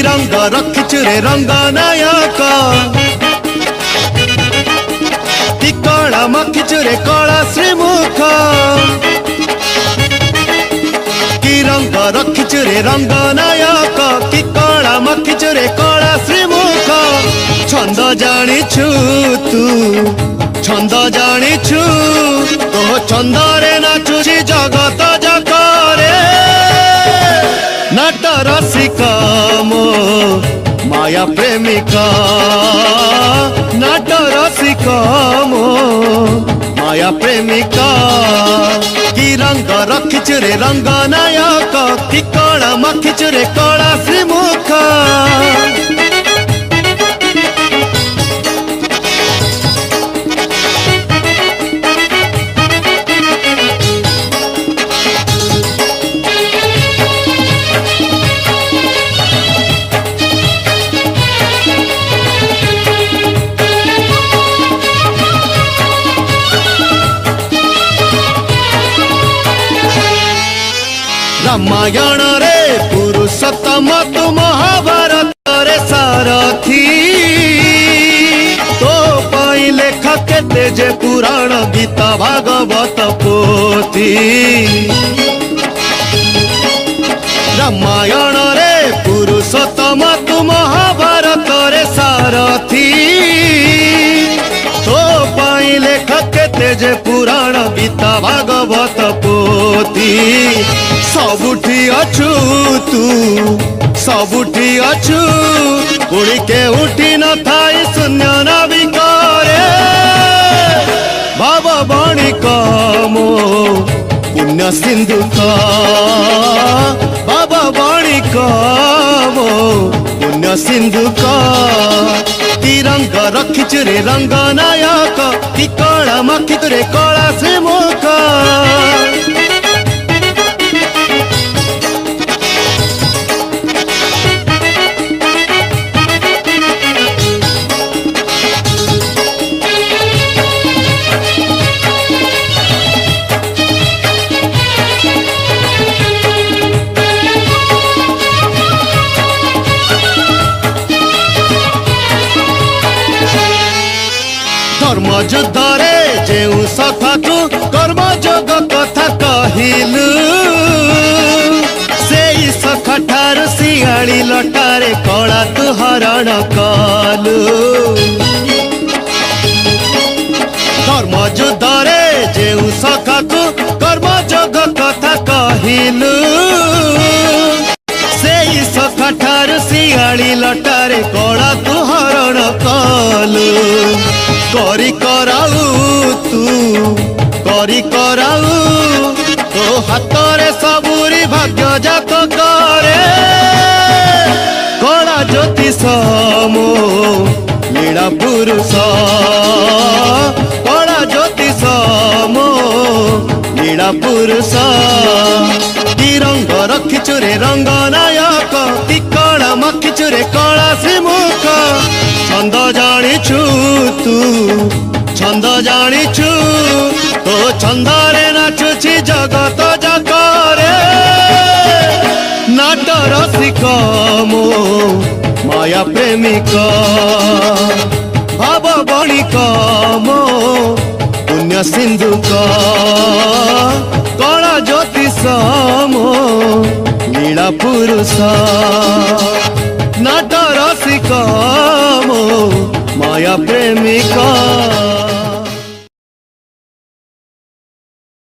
रंग रखिछु रे रंग नायक कि कला मखिछु रे कला श्रीमुख कि रंग रखिछु रे रंग नायक कि कला मखिछु रे कला श्रीमुख छंद जानिछु तू छंद जानिछु तो छंदरे नाचुछि जगत जकरे नट रसिका मो माया प्रेमिका नट रसिका मो माया प्रेमिका कि रंग रखिछु रे रंग नायक कि कला मखिछु रे कला श्रीमुख रामायण रे पुरुषोत्तम तू महाभारत रे सारथी तो पाई लेख केते जे पुराण गीता भागवत पोथी रामायण रे पुरुषोत्तम तू महाभारत रे सारथी तो पाई लेख केते जे पुराण गीता भागवत पोथी सबुठी अछु तू सबुठी अछु उड़ी के उठी न थाई शून्य नाविकारे बाबा बाणी मो पुण्य सिंधु का बाबा बाणी मो पुण्य सिंधु का कि रंग रखिछु रे रंग नायक कि कला मखिछु रे कला श्रीमुख धर्म युद्ध रे जेउ सखा तू कर्म जोग कथा कहिलु सेई सखा ठार सियाली लटारे कला तू हरण कलु धर्म युद्ध रे जेउ सखा तू कर्म जोग कथा कहिलु सेई सखा ठार सियाली लटारे कला तू हरण कलु करी कराऊ तू करी कराऊ तो हाथरे सबुरी भाग्य जात करे कला ज्योतिष मो लीला पुरुष कला ज्योतिष मो लीला पुरुष कि रंग रखिछु रे रंग नायक कि कला मखिछु रे कला श्रीमुख छंद जानिछु तू छंद जानिछु तो छंदरे नाचुछि जगत जकरे नट रसिका मो माया प्रेमिका भाव बणिका मो पुण्य सिंधु का कला ज्योतिष मो लीला पुरुष नट रसिका मो माया प्रेमिका।